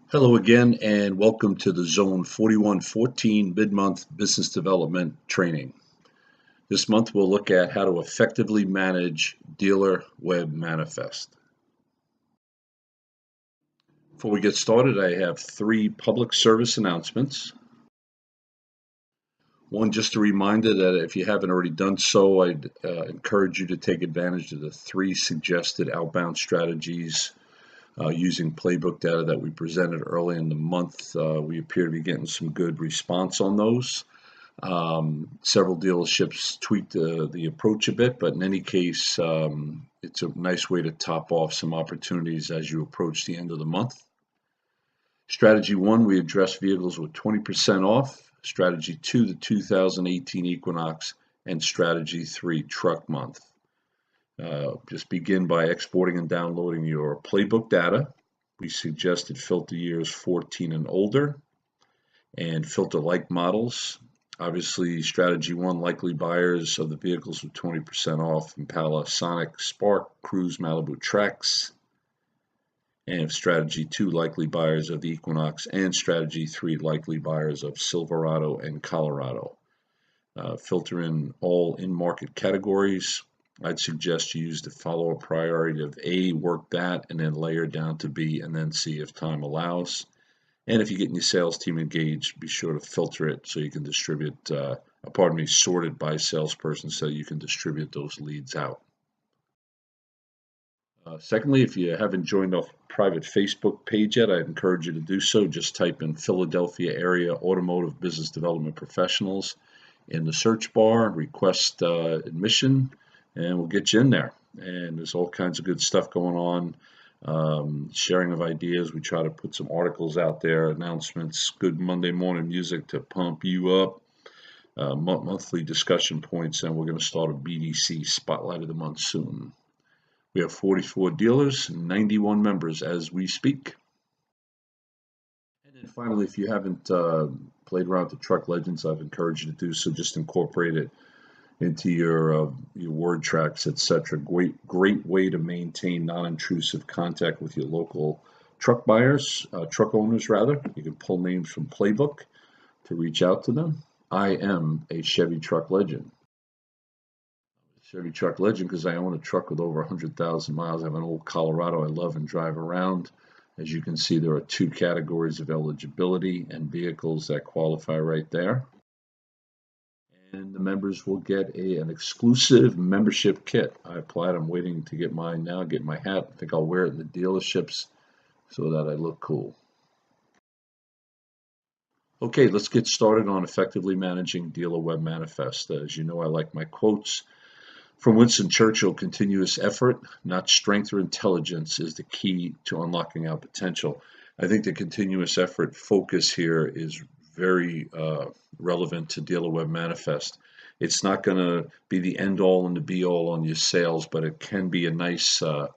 Hello again, and welcome to the Zone 4114 mid-month business development training. This month we'll look at how to effectively manage dealer web manifest. Before we get started, I have three public service announcements. One, just a reminder that if you haven't already done so, I'd encourage you to take advantage of the three suggested outbound strategies using playbook data that we presented early in the month. We appear to be getting some good response on those. Several dealerships tweaked the approach a bit, but in any case, it's a nice way to top off some opportunities as you approach the end of the month. Strategy 1, we address vehicles with 20% off. Strategy 2, the 2018 Equinox, and Strategy 3, Truck Month. Just begin by exporting and downloading your playbook data. We suggested filter years 14 and older and filter like models. Obviously, strategy 1, likely buyers of the vehicles with 20% off: Impala, Sonic, Spark, Cruise, Malibu, Trax. And strategy 2, likely buyers of the Equinox, and strategy 3, likely buyers of Silverado and Colorado. Filter in all in-market categories. I'd suggest you use the follow-up priority of A, work that, and then layer down to B, and then see if time allows. And if you're getting your sales team engaged, be sure to filter it so you can distribute, sort it by salesperson so you can distribute those leads out. Secondly, if you haven't joined our private Facebook page yet, I'd encourage you to do so. Just type in Philadelphia area automotive business development professionals in the search bar, request admission, and we'll get you in there. And there's all kinds of good stuff going on. Sharing of ideas. We try to put some articles out there, announcements, good Monday morning music to pump you up, monthly discussion points, and we're going to start a BDC Spotlight of the Month soon. We have 44 dealers and 91 members as we speak. And then finally, if you haven't played around with the Truck Legends, I've encouraged you to do so. Just incorporate it into your word tracks, etc. Great way to maintain non-intrusive contact with your local truck buyers, truck owners rather. You can pull names from Playbook to reach out to them. I am a Chevy Truck Legend. Chevy Truck Legend because I own a truck with over 100,000 miles. I have an old Colorado I love and drive around. As you can see, there are two categories of eligibility and vehicles that qualify right there. And the members will get an exclusive membership kit. I applied. I'm waiting to get mine now, get my hat. I think I'll wear it in the dealerships so that I look cool. Okay, let's get started on effectively managing dealer web manifest. As you know, I like my quotes. From Winston Churchill, continuous effort, not strength or intelligence, is the key to unlocking our potential. I think the continuous effort focus here is very relevant to dealer web manifest. It's not going to be the end all and the be all on your sales, but it can be a nice a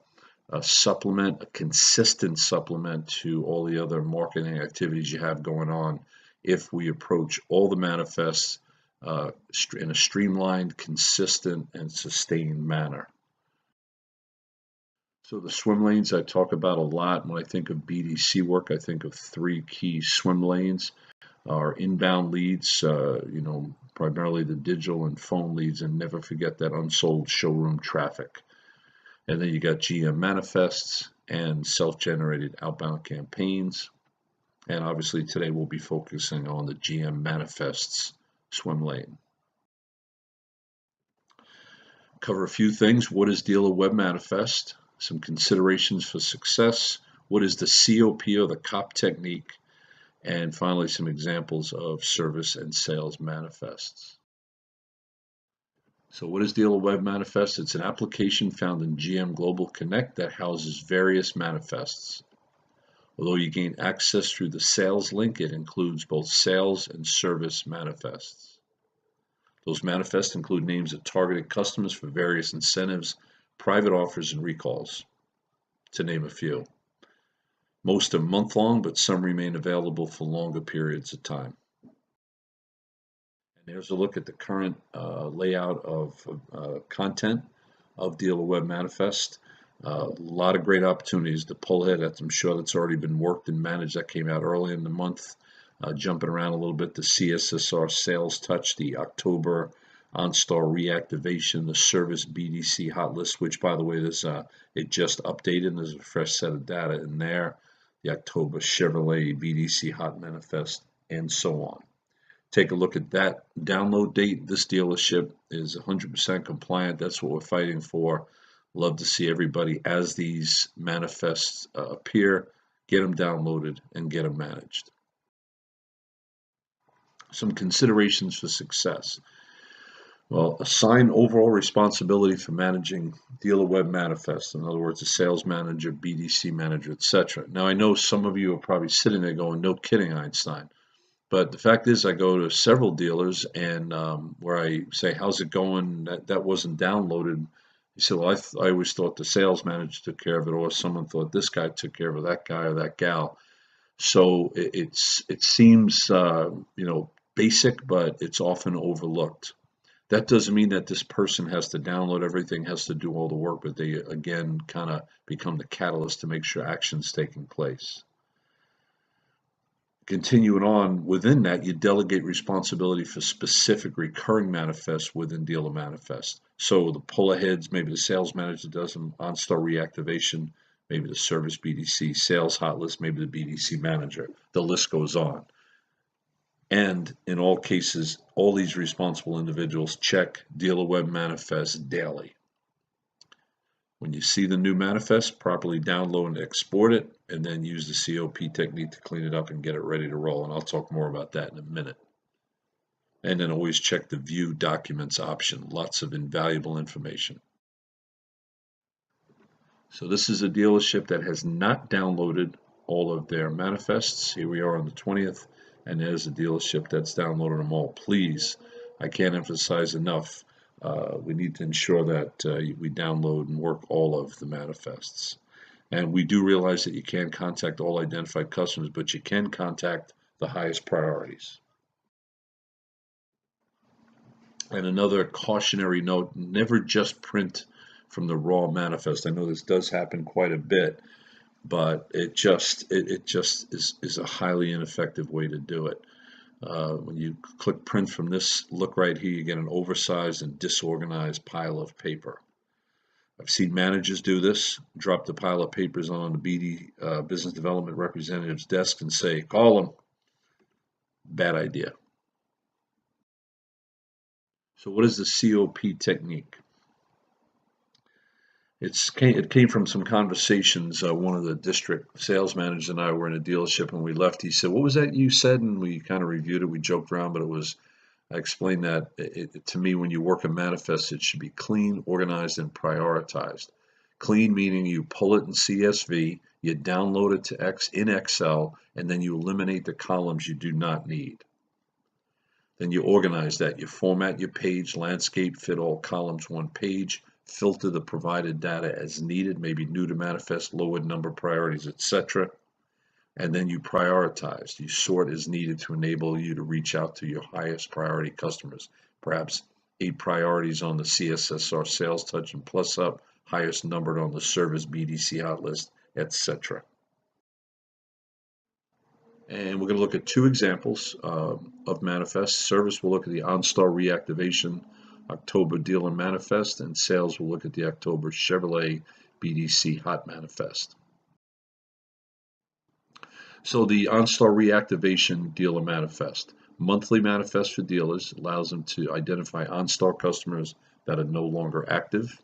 supplement, a consistent supplement to all the other marketing activities you have going on if we approach all the manifests in a streamlined, consistent, and sustained manner. So the swim lanes I talk about a lot. When I think of BDC work, I think of three key swim lanes. Our inbound leads, primarily the digital and phone leads, and never forget that unsold showroom traffic. And then you got GM manifests and self-generated outbound campaigns. And obviously today we'll be focusing on the GM manifests swim lane. Cover a few things. What is dealer web manifest? Some considerations for success. What is the COP or the COP technique? And finally, some examples of service and sales manifests. So what is dealer web manifest? It's an application found in GM Global Connect that houses various manifests. Although you gain access through the sales link, it includes both sales and service manifests. Those manifests include names of targeted customers for various incentives, private offers, and recalls, to name a few. Most are month-long, but some remain available for longer periods of time. And there's a look at the current layout of content of Dealer Web Manifest. A lot of great opportunities to pull ahead. I'm sure that's already been worked and managed. That came out early in the month. Jumping around a little bit, the CSSR sales touch, the October OnStar reactivation, the service BDC hot list, which by the way, it just updated. There's a fresh set of data in there. The October Chevrolet BDC hot manifest, and so on. Take a look at that download date. This dealership is 100% compliant. That's what we're fighting for. Love to see everybody, as these manifests appear, get them downloaded and get them managed. Some considerations for success. Well, assign overall responsibility for managing dealer web manifests. In other words, a sales manager, BDC manager, etc. Now, I know some of you are probably sitting there going, no kidding, Einstein. But the fact is, I go to several dealers and where I say, how's it going? That wasn't downloaded. He said, well, I always thought the sales manager took care of it, or someone thought this guy took care of it, that guy or that gal. So it seems basic, but it's often overlooked. That doesn't mean that this person has to download everything, has to do all the work, but they again kind of become the catalyst to make sure action's taking place. Continuing on within that, you delegate responsibility for specific recurring manifests within dealer manifest. So the pull aheads, maybe the sales manager does them, OnStar reactivation, maybe the service BDC, sales hot list, maybe the BDC manager. The list goes on. And in all cases, all these responsible individuals check dealer web manifest daily. When you see the new manifest, properly download and export it, and then use the COP technique to clean it up and get it ready to roll. And I'll talk more about that in a minute. And then always check the View Documents option. Lots of invaluable information. So this is a dealership that has not downloaded all of their manifests. Here we are on the 20th, and there's a dealership that's downloaded them all. Please, I can't emphasize enough. We need to ensure that we download and work all of the manifests. And we do realize that you can't contact all identified customers, but you can contact the highest priorities. And another cautionary note, never just print from the raw manifest. I know this does happen quite a bit, but it just is a highly ineffective way to do it. When you click print from this, look right here, you get an oversized and disorganized pile of paper. I've seen managers do this, drop the pile of papers on the BD business development representative's desk and say, call them. Bad idea. So what is the COP technique? It came from some conversations. One of the district sales managers and I were in a dealership, and we left. He said, what was that you said? And we kind of reviewed it. We joked around, but I explained that to me, when you work a manifest, it should be clean, organized, and prioritized. Clean meaning you pull it in CSV, you download it to in Excel, and then you eliminate the columns you do not need. Then you organize that. You format your page, landscape, fit all columns one page, filter the provided data as needed, maybe new to manifest, lowered number priorities, etc. And then you prioritize. You sort as needed to enable you to reach out to your highest priority customers. Perhaps 8 priorities on the CSSR sales touch and plus up, highest numbered on the service BDC hot list, etc. And we're going to look at 2 examples of manifest. Service, we'll look at the OnStar reactivation October dealer manifest, and sales, we'll look at the October Chevrolet BDC hot manifest. So the OnStar reactivation dealer manifest, monthly manifest for dealers, allows them to identify OnStar customers that are no longer active.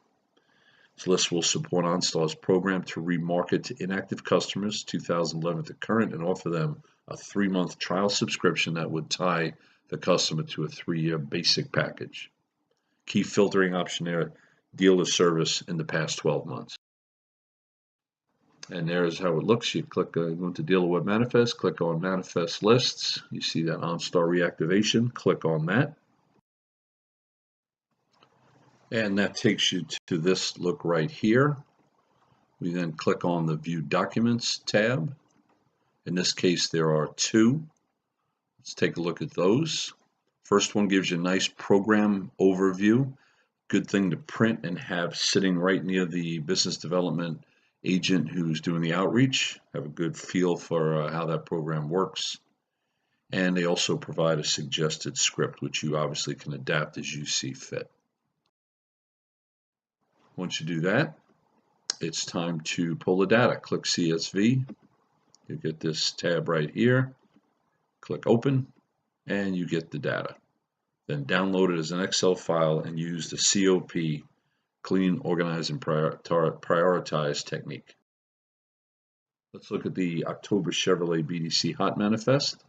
This list will support OnStar's program to remarket to inactive customers 2011 to current and offer them a 3-month trial subscription that would tie the customer to a 3-year basic package. Key filtering option there, dealer service in the past 12 months. And there's how it looks. You click, go into Dealer Web Manifest, click on Manifest Lists. You see that OnStar reactivation. Click on that. And that takes you to this look right here. We then click on the View Documents tab. In this case, there are 2. Let's take a look at those. First one gives you a nice program overview. Good thing to print and have sitting right near the business development agent who's doing the outreach. Have a good feel for how that program works. And they also provide a suggested script, which you obviously can adapt as you see fit. Once you do that, it's time to pull the data. Click CSV. You get this tab right here. Click Open, and you get the data. Then download it as an Excel file and use the COP, Clean, Organize, and Prioritize technique. Let's look at the October Chevrolet BDC Hot Manifest.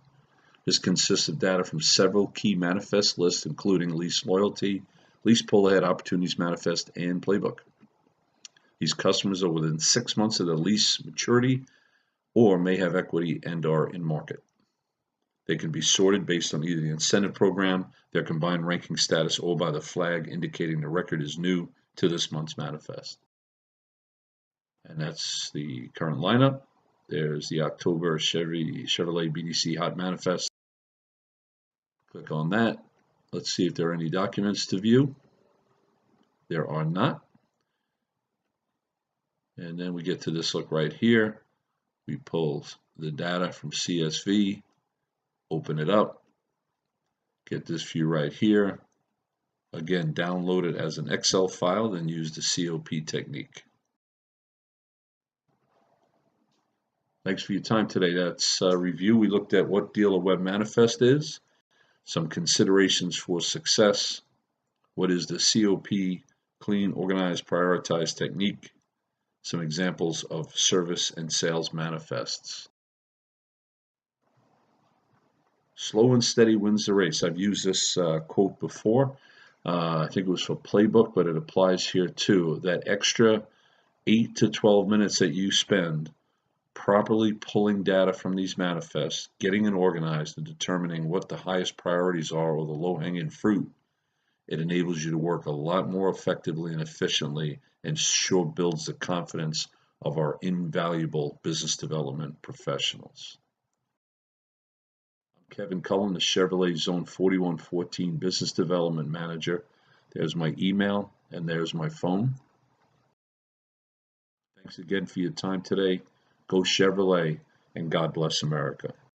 This consists of data from several key manifest lists, including lease loyalty, lease pull-ahead opportunities manifest, and playbook. These customers are within 6 months of the lease maturity or may have equity and are in market. They can be sorted based on either the incentive program, their combined ranking status, or by the flag indicating the record is new to this month's manifest. And that's the current lineup. There's the October Chevrolet BDC Hot Manifest. Click on that. Let's see if there are any documents to view. There are not. And then we get to this look right here. We pull the data from CSV, open it up, get this view right here. Again, download it as an Excel file, then use the COP technique. Thanks for your time today. That's a review. We looked at what Dealer Web Manifest is, some considerations for success, what is the COP, Clean, Organize, Prioritize technique, some examples of service and sales manifests. Slow and steady wins the race. I've used this quote before. I think it was for Playbook, but it applies here too. That extra 8 to 12 minutes that you spend properly pulling data from these manifests, getting it organized, and determining what the highest priorities are or the low-hanging fruit, it enables you to work a lot more effectively and efficiently, and sure builds the confidence of our invaluable business development professionals. I'm Kevin Cullen, the Chevrolet Zone 4114 Business Development Manager. There's my email and there's my phone. Thanks again for your time today. Go Chevrolet, and God bless America.